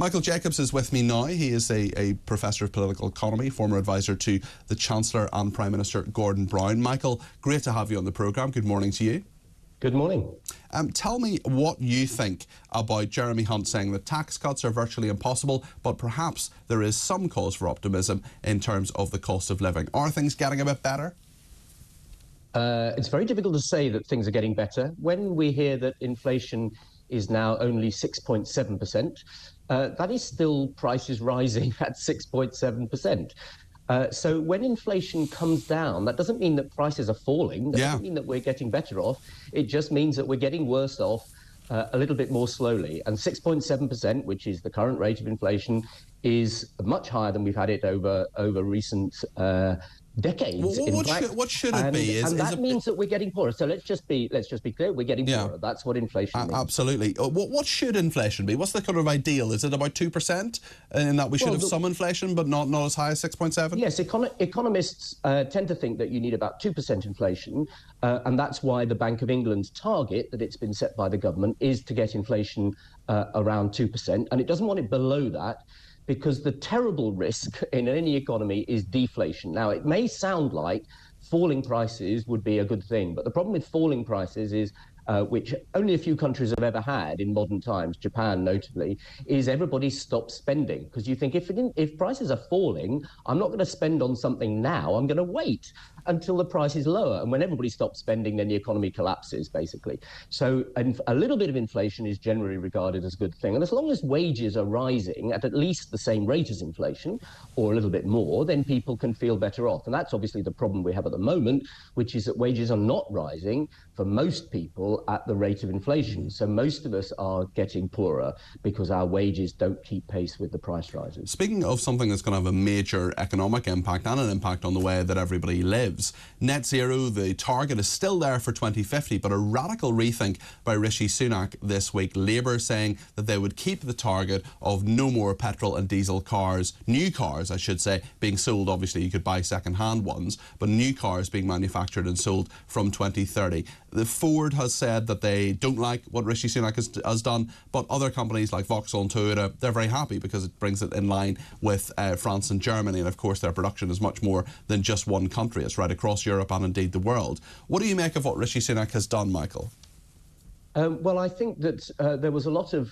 Michael Jacobs is with me now. He is a professor of political economy, former advisor to the Chancellor and Prime Minister Gordon Brown. Michael, great to have you on the programme. Good morning to you. Good morning. Tell me what you think about Jeremy Hunt saying that tax cuts are virtually impossible, but perhaps there is some cause for optimism in terms of the cost of living. Are things getting a bit better? It's very difficult to say that things are getting better. When we hear that inflation is now only 6.7%, that is still prices rising at 6.7%. So when inflation comes down, that doesn't mean that prices are falling. That doesn't mean that we're getting better off. It just means that we're getting worse off a little bit more slowly. And 6.7%, which is the current rate of inflation, is much higher than we've had it over recent decades. What should it be? And that means that we're getting poorer. So let's just be clear. We're getting poorer. That's what inflation means. Absolutely. What should inflation be? What's the kind of ideal? Is it about 2%, in that we should have some inflation, but not as high as 6.7? Yes, economists tend to think that you need about 2% inflation, and that's why the Bank of England's target that it's been set by the government is to get inflation around 2%, and it doesn't want it below that, because the terrible risk in any economy is deflation. Now, it may sound like falling prices would be a good thing, but the problem with falling prices is, which only a few countries have ever had in modern times, Japan notably, is everybody stops spending. Because you think, if prices are falling, I'm not going to spend on something now, I'm going to wait until the price is lower. And when everybody stops spending, then the economy collapses, basically. So a little bit of inflation is generally regarded as a good thing. And as long as wages are rising at least the same rate as inflation, or a little bit more, then people can feel better off. And that's obviously the problem we have at the moment, which is that wages are not rising for most people at the rate of inflation. So most of us are getting poorer because our wages don't keep pace with the price rises. Speaking of something that's going to have a major economic impact and an impact on the way that everybody lives, net zero, the target is still there for 2050, but a radical rethink by Rishi Sunak this week. Labour saying that they would keep the target of no more petrol and diesel cars, new cars I should say, being sold. Obviously you could buy second-hand ones, but new cars being manufactured and sold from 2030. The Ford has said that they don't like what Rishi Sunak has done, but other companies like Vauxhall and Toyota, they're very happy because it brings it in line with France and Germany, and of course their production is much more than just one country. It's right across Europe and indeed the world. What do you make of what Rishi Sunak has done, Michael? Well, I think that there was a lot of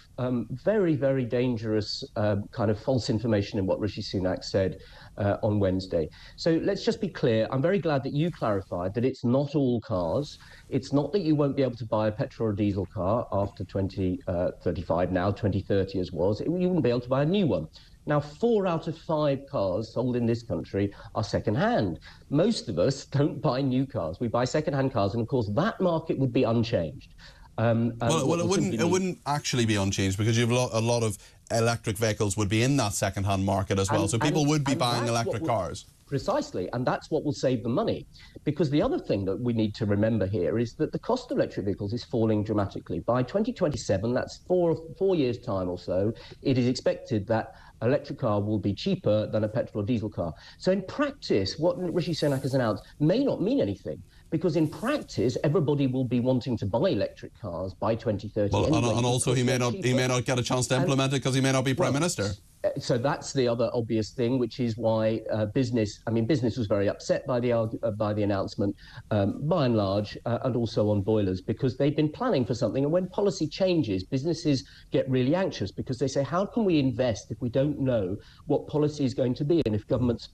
very, very dangerous kind of false information in what Rishi Sunak said on Wednesday. So let's just be clear. I'm very glad that you clarified that it's not all cars. It's not that you won't be able to buy a petrol or diesel car after 2035 now, 2030 as was. You wouldn't be able to buy a new one. Now, 4 out of 5 cars sold in this country are second-hand. Most of us don't buy new cars. We buy second-hand cars, and of course that market would be unchanged. Well, it wouldn't actually be unchanged, because you have a lot of electric vehicles would be in that second-hand market as well. So people would be buying electric cars. Precisely, and that's what will save the money. Because the other thing that we need to remember here is that the cost of electric vehicles is falling dramatically. By 2027, that's four years' time or so, it is expected that an electric car will be cheaper than a petrol or diesel car. So in practice, what Rishi Sunak has announced may not mean anything, because in practice, everybody will be wanting to buy electric cars by 2030. Well, anyway, and also he may not get a chance to implement it because he may not be Prime Minister. So that's the other obvious thing, which is why business was very upset by the announcement, by and large, and also on boilers, because they've been planning for something. And when policy changes, businesses get really anxious because they say, how can we invest if we don't know what policy is going to be, and if governments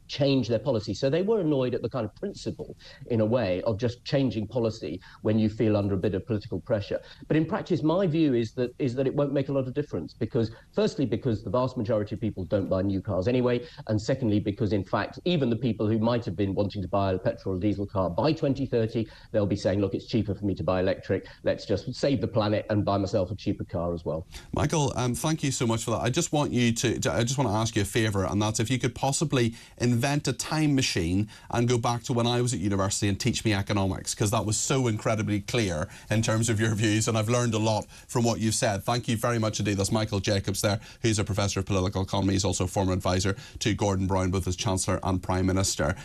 change their policy? So they were annoyed at the kind of principle, in a way, of just changing policy when you feel under a bit of political pressure. But in practice, my view is that it won't make a lot of difference, because firstly, because the vast majority of people don't buy new cars anyway, and secondly, because in fact, even the people who might have been wanting to buy a petrol or diesel car by 2030, they'll be saying, look, it's cheaper for me to buy electric. Let's just save the planet and buy myself a cheaper car as well. Michael, thank you so much for that. I just want to ask you a favour, and that's if you could possibly invent a time machine and go back to when I was at university and teach me economics, because that was so incredibly clear in terms of your views, and I've learned a lot from what you've said. Thank you very much indeed. That's Michael Jacobs there, who's a professor of political economy. He's also former advisor to Gordon Brown, both as Chancellor and Prime Minister.